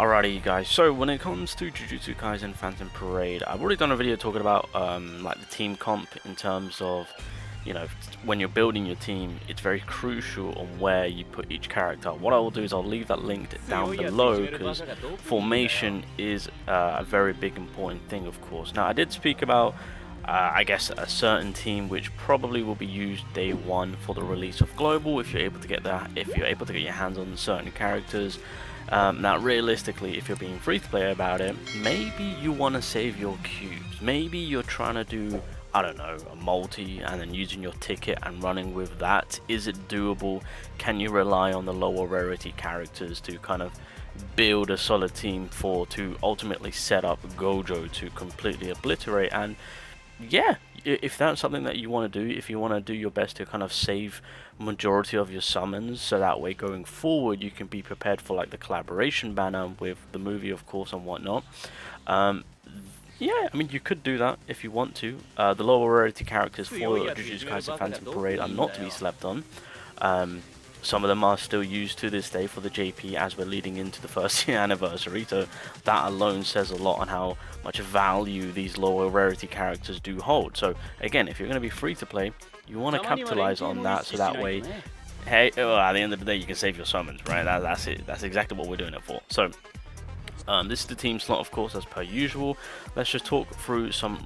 Alrighty guys, so when it comes to Jujutsu Kaisen Phantom Parade, I've already done a video talking about like the team comp in terms of, you know, when you're building your team, it's very crucial on where you put each character. What I will do is I'll leave that linked down below because formation is a very big important thing, of course. Now I did speak about I guess a certain team which probably will be used day one for the release of Global if you're able to get that, if you're able to get your hands on certain characters. Now realistically, if you're being free to play about it, maybe you want to save your cubes. Maybe you're trying to do, I don't know, a multi and then using your ticket and running with that. Is it doable? Can you rely on the lower rarity characters to kind of build a solid team to ultimately set up Gojo to completely obliterate? And yeah, if that's something that you want to do, if you want to do your best to kind of save majority of your summons, so that way going forward you can be prepared for like the collaboration banner with the movie, of course, and whatnot. Yeah, I mean, you could do that if you want to. The lower rarity characters for Jujutsu Kaisen Phantom Parade are not to be slept on. Some of them are still used to this day for the JP as we're leading into the first year anniversary, so that alone says a lot on how much value these lower rarity characters do hold. So again, if you're going to be free to play, you want to capitalize on that, so that way, hey, well, at the end of the day, you can save your summons, right? That's it. That's exactly what we're doing it for. So this is the team slot, of course, as per usual. Let's just talk through some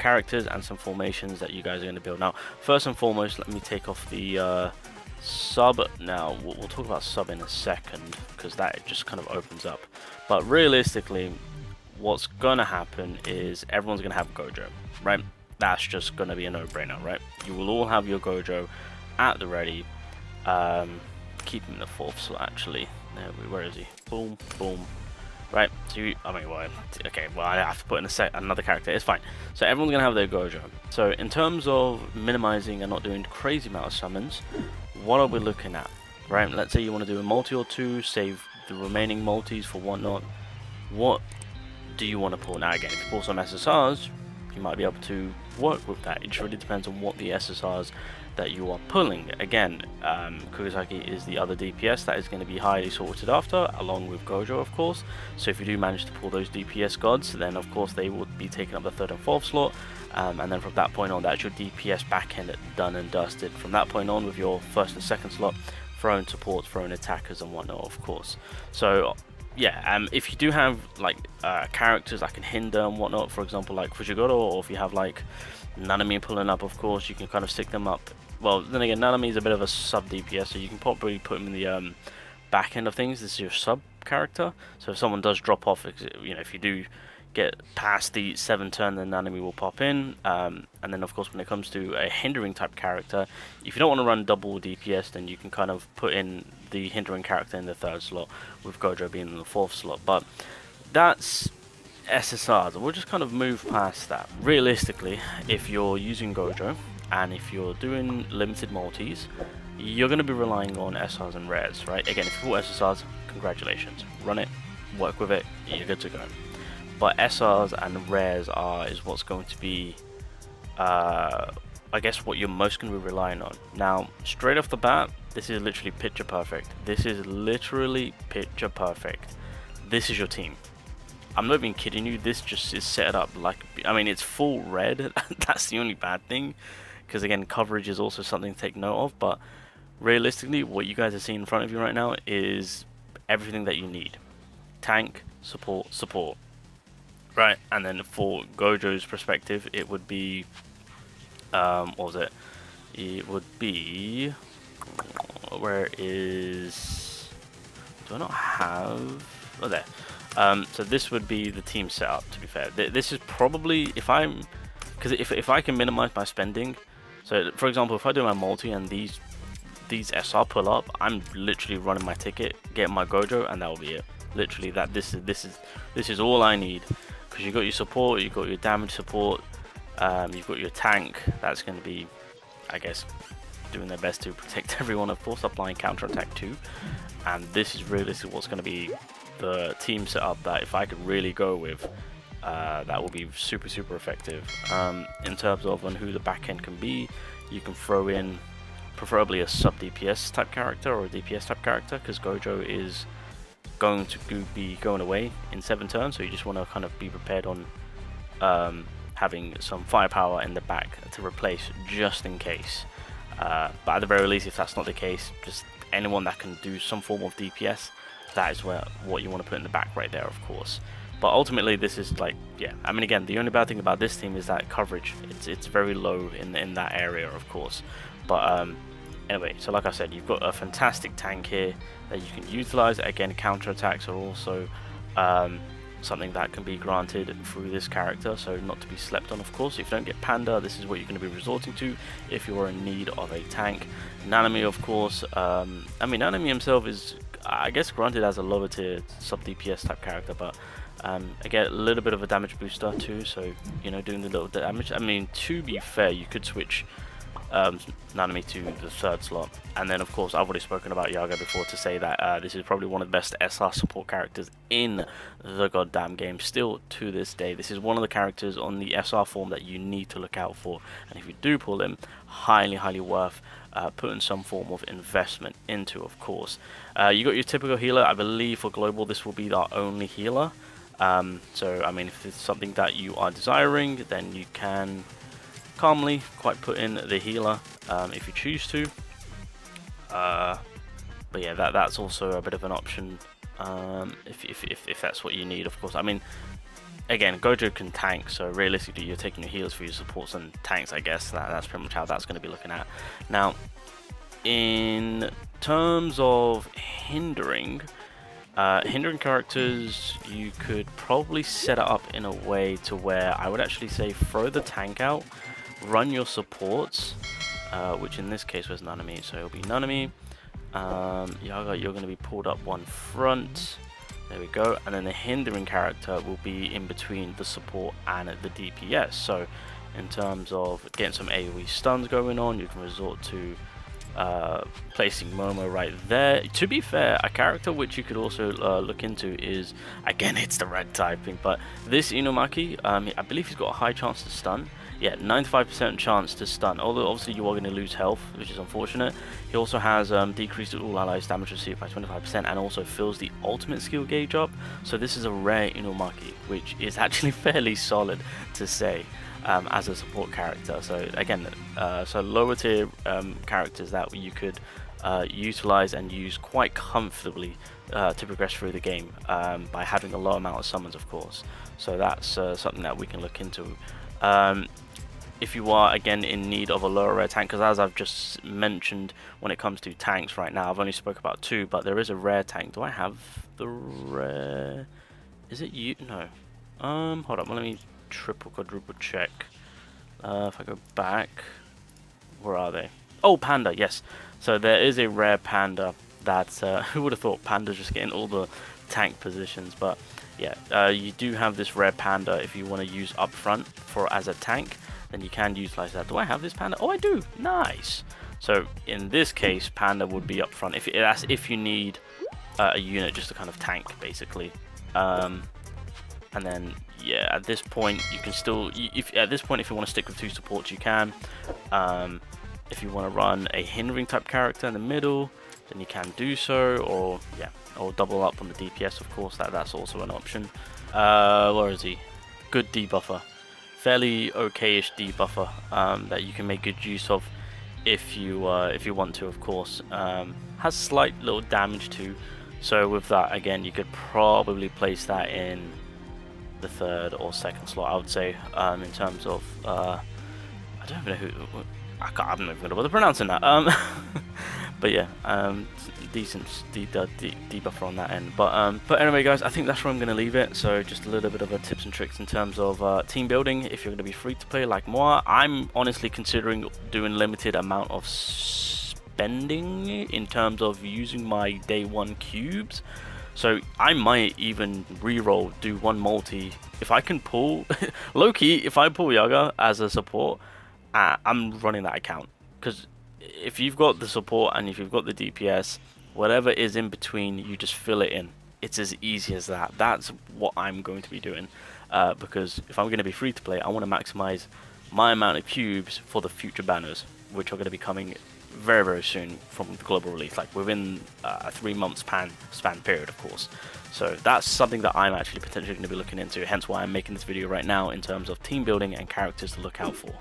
characters and some formations that you guys are going to build. Now, first and foremost, let me take off the sub. Now we'll talk about sub in a second because that just kind of opens up, but realistically what's gonna happen is everyone's gonna have Gojo, right? That's just gonna be a no-brainer, right? You will all have your Gojo at the ready. Keep him in the 4th slot, actually. Where is he? Boom, boom. Right, so okay, well, I have to put in another character, it's fine. So everyone's gonna have their Gojo. So in terms of minimizing and not doing crazy amount of summons, what are we looking at, right? Let's say you want to do a multi or two, save the remaining multis for whatnot. What do you want to pull? Now again, if you pull some SSRs, you might be able to work with that. It just really depends on what the SSRs that you are pulling. Again, Kugisaki is the other DPS that is going to be highly sorted after, along with Gojo, of course. So if you do manage to pull those DPS gods, then of course they would be taking up the 3rd and 4th slot. And then from that point on, that's your DPS backend done and dusted. From that point on, with your 1st and 2nd slot, throwing support, throwing attackers and whatnot, of course. So yeah, if you do have like characters that can hinder and whatnot, for example like Fujigoro, or if you have like Nanami pulling up, of course you can kind of stick them up. Well, then again, Nanami is a bit of a sub DPS, so you can probably put him in the back end of things. This is your sub character, so if someone does drop off, you know, if you do get past the 7th turn, then Nanami will pop in. And then of course when it comes to a hindering type character, if you don't want to run double DPS, then you can kind of put in the hindering character in the 3rd slot, with Gojo being in the 4th slot. But that's SSRs, and we'll just kind of move past that. Realistically, if you're using Gojo and if you're doing limited multis, you're going to be relying on SRs and rares, right? Again, if you pull SSRs, congratulations, run it, work with it, you're good to go. But SRs and rares is what's going to be, I guess, what you're most going to be relying on. Now, straight off the bat, this is literally picture perfect. This is literally picture perfect. This is your team. I'm not even kidding you. This just is set up like, I mean, it's full red. That's the only bad thing, because again, coverage is also something to take note of. But realistically, what you guys are seeing in front of you right now is everything that you need: tank, support, support. Right, and then for Gojo's perspective, it would be, what was it? It would be, where is, do I not have, oh there. So this would be the team setup, to be fair. This is probably, because if I can minimize my spending, so for example, if I do my multi and these SR pull up, I'm literally running my ticket, getting my Gojo, and that will be it. Literally, this is all I need. Because you've got your support, you've got your damage support, you've got your tank. That's going to be, I guess, doing their best to protect everyone, of course, applying counterattack too. And this is realistically what's going to be the team setup that if I could really go with, that will be super, super effective. In terms of on who the back end can be, you can throw in preferably a sub DPS type character or a DPS type character, because Gojo is going to be going away in 7 turns, so you just want to kind of be prepared on having some firepower in the back to replace just in case. But at the very least, if that's not the case, just anyone that can do some form of DPS, that is what you want to put in the back right there, of course. But ultimately, this is like, yeah, I mean, again, the only bad thing about this team is that coverage. It's very low in that area, of course. But anyway, so like I said, you've got a fantastic tank here that you can utilize. Again, counterattacks are also something that can be granted through this character, so not to be slept on, of course. If you don't get Panda, this is what you're going to be resorting to if you are in need of a tank. Nanami, of course, I mean, Nanami himself is, I guess, granted as a lower tier sub DPS type character, but again, a little bit of a damage booster too, so, you know, doing the little damage. I mean, to be fair, you could switch Nanami to the 3rd slot, and then of course I've already spoken about Yaga before to say that this is probably one of the best SR support characters in the goddamn game still to this day. This is one of the characters on the SR form that you need to look out for, and if you do pull him, highly worth putting some form of investment into, of course. You got your typical healer. I believe for global this will be our only healer, so I mean, if it's something that you are desiring, then you can calmly quite put in the healer if you choose to, but yeah, that's also a bit of an option if that's what you need, of course. I mean, again, Gojo can tank, so realistically you're taking your healers for your supports and tanks. I guess that's pretty much how that's going to be looking at. Now, in terms of hindering characters, you could probably set it up in a way to where I would actually say throw the tank out, run your supports, which in this case was Nanami, so it'll be Nanami, Yaga, you're going to be pulled up one front, there we go, and then the hindering character will be in between the support and the DPS. So in terms of getting some AoE stuns going on, you can resort to placing Momo right there. To be fair, a character which you could also look into is, again, it's the red typing, but this Inumaki, I believe he's got a high chance to stun. Yeah, 95% chance to stun, although obviously you are going to lose health, which is unfortunate. He also has decreased all allies damage received by 25% and also fills the ultimate skill gauge up. So this is a rare Inumaki, which is actually fairly solid to say as a support character. So again, so lower tier characters that you could utilize and use quite comfortably to progress through the game by having a low amount of summons, of course. So that's something that we can look into. If you are again in need of a lower rare tank, because as I've just mentioned, when it comes to tanks right now, I've only spoke about 2, but there is a rare tank. Do I have the rare? Is it you? No. Hold on, let me quadruple check. If I go back, where are they? Oh, Panda, yes. So there is a rare Panda that who would have thought Panda's just getting all the tank positions, but yeah, you do have this rare Panda if you want to use up front for as a tank, then you can utilize that. Do I have this Panda? Oh, I do. Nice. So in this case, Panda would be up front if you need a unit just to kind of tank, basically. And then yeah, at this point you can still, if you want to stick with 2 supports, you can. If you want to run a hindering type character in the middle, then you can do so, or yeah, or double up on the DPS, of course. That's also an option. Where is he? Good debuffer, fairly okay-ish debuffer that you can make good use of if you want to, of course. Has slight little damage too, so with that, again, you could probably place that in the 3rd or 2nd slot, I would say. In terms of I don't even know who. I'm not even gonna bother pronouncing that. But yeah, decent debuffer on that end. But anyway, guys, I think that's where I'm gonna leave it. So just a little bit of a tips and tricks in terms of team building. If you're gonna be free to play like moi, I'm honestly considering doing limited amount of spending in terms of using my day 1 cubes. So I might even reroll, do 1 multi if I can pull. Low key, if I pull Yaga as a support, I'm running that account, because if you've got the support and if you've got the DPS, whatever is in between, you just fill it in. It's as easy as that. That's what I'm going to be doing, because if I'm going to be free to play, I want to maximize my amount of cubes for the future banners, which are going to be coming very, very soon from the global release, like within a 3-month span period, of course. So that's something that I'm actually potentially going to be looking into, hence why I'm making this video right now in terms of team building and characters to look out for.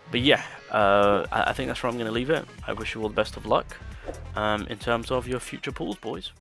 But yeah, I think that's where I'm going to leave it. I wish you all the best of luck in terms of your future pools, boys.